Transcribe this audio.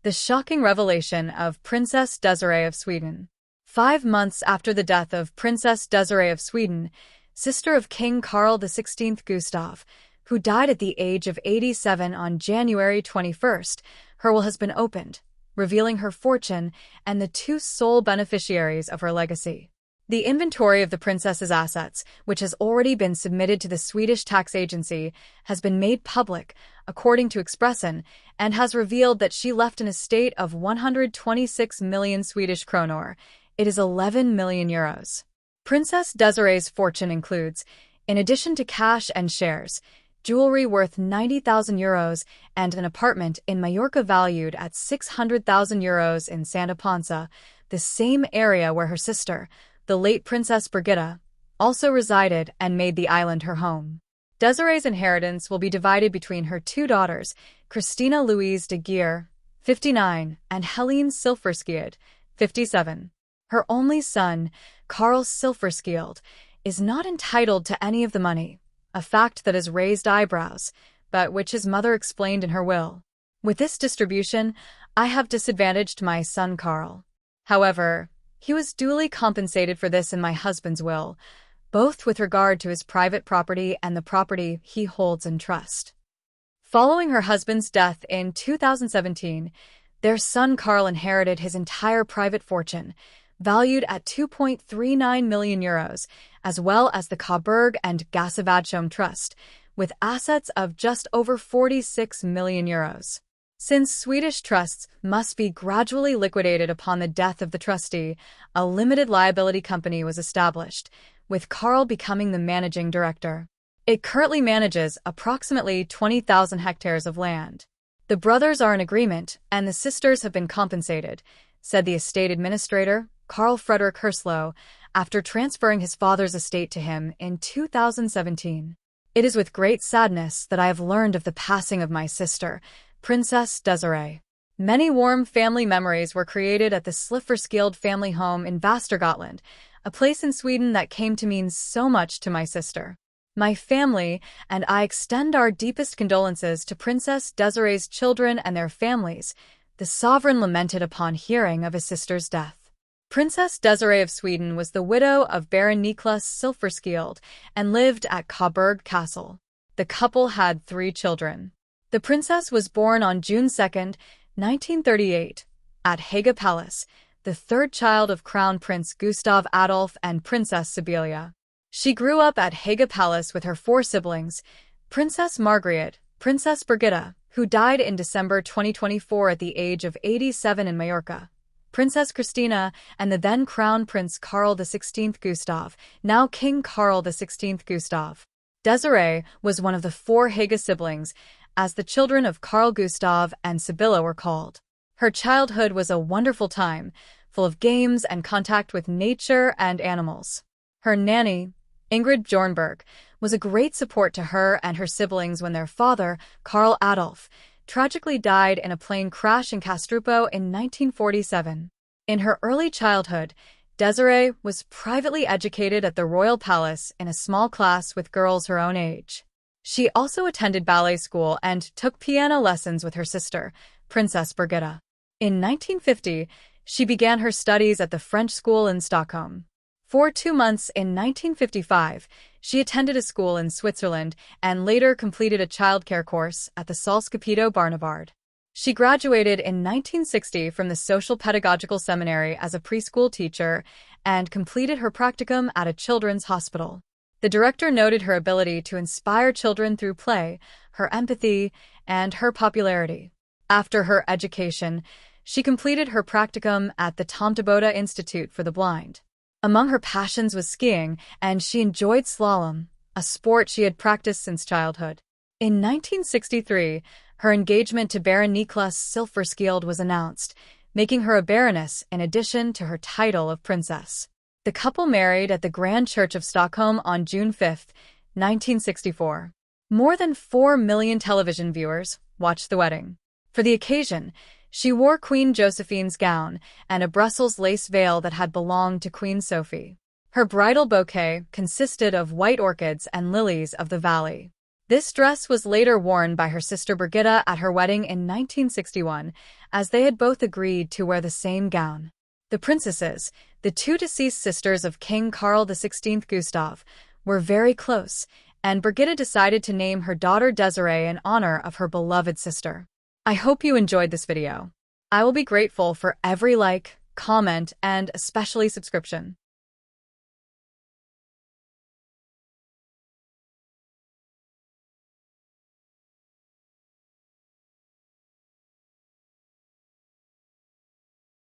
The shocking revelation of Princess Désirée of Sweden. 5 months after the death of Princess Désirée of Sweden, sister of King Carl XVI Gustav, who died at the age of 87 on January 21st, her will has been opened, revealing her fortune and the two sole beneficiaries of her legacy. The inventory of the princess's assets, which has already been submitted to the Swedish tax agency, has been made public, according to Expressen, and has revealed that she left an estate of 126 million Swedish kronor. It is 11 million euros. Princess Désirée's fortune includes, in addition to cash and shares, jewelry worth 90,000 euros and an apartment in Mallorca valued at 600,000 euros in Santa Ponsa, the same area where her sister, the late Princess Birgitta, also resided and made the island her home. Désirée's inheritance will be divided between her two daughters, Christina Louise de Geer, 59, and Helene Silferskield, 57. Her only son, Carl Silferskield, is not entitled to any of the money, a fact that has raised eyebrows, but which his mother explained in her will. With this distribution, I have disadvantaged my son Carl. However, he was duly compensated for this in my husband's will, both with regard to his private property and the property he holds in trust. Following her husband's death in 2017, their son Carl inherited his entire private fortune, valued at 2.39 million euros, as well as the Coburg and Gasavadshom Trust, with assets of just over 46 million euros. Since Swedish trusts must be gradually liquidated upon the death of the trustee, a limited liability company was established, with Carl becoming the managing director. It currently manages approximately 20,000 hectares of land. The brothers are in agreement, and the sisters have been compensated, said the estate administrator, Carl Frederick Herslow, after transferring his father's estate to him in 2017. It is with great sadness that I have learned of the passing of my sister, Princess Désirée. Many warm family memories were created at the Silferskield family home in Västergötland, a place in Sweden that came to mean so much to my sister. My family and I extend our deepest condolences to Princess Désirée's children and their families, the sovereign lamented upon hearing of his sister's death. Princess Désirée of Sweden was the widow of Baron Niklas Silferskield and lived at Coburg Castle. The couple had 3 children. The princess was born on June 2, 1938, at Haga Palace, the third child of Crown Prince Gustav Adolf and Princess Sibylla. She grew up at Haga Palace with her 4 siblings, Princess Margrethe, Princess Birgitta, who died in December 2024 at the age of 87 in Mallorca, Princess Christina, and the then Crown Prince Carl XVI Gustav, now King Carl XVI Gustav. Désirée was one of the 4 Haga siblings, as the children of Carl Gustav and Sibylla were called. Her childhood was a wonderful time, full of games and contact with nature and animals. Her nanny, Ingrid Bjornberg, was a great support to her and her siblings when their father, Carl Adolf, tragically died in a plane crash in Kastrup in 1947. In her early childhood, Désirée was privately educated at the Royal Palace in a small class with girls her own age. She also attended ballet school and took piano lessons with her sister, Princess Birgitta. In 1950, she began her studies at the French school in Stockholm. For 2 months in 1955, she attended a school in Switzerland and later completed a childcare course at the Salskapito Barnevard. She graduated in 1960 from the Social Pedagogical Seminary as a preschool teacher and completed her practicum at a children's hospital. The director noted her ability to inspire children through play, her empathy, and her popularity. After her education, she completed her practicum at the Tomteboda Institute for the Blind. Among her passions was skiing, and she enjoyed slalom, a sport she had practiced since childhood. In 1963, her engagement to Baron Niklas Silferskield was announced, making her a baroness in addition to her title of princess. The couple married at the Grand Church of Stockholm on June 5, 1964. More than 4 million television viewers watched the wedding. For the occasion, she wore Queen Josephine's gown and a Brussels lace veil that had belonged to Queen Sophie. Her bridal bouquet consisted of white orchids and lilies of the valley. This dress was later worn by her sister Brigitte at her wedding in 1961, as they had both agreed to wear the same gown. The princesses, the two deceased sisters of King Carl XVI Gustav, were very close, and Brigitte decided to name her daughter Désirée in honor of her beloved sister. I hope you enjoyed this video. I will be grateful for every like, comment, and especially subscription.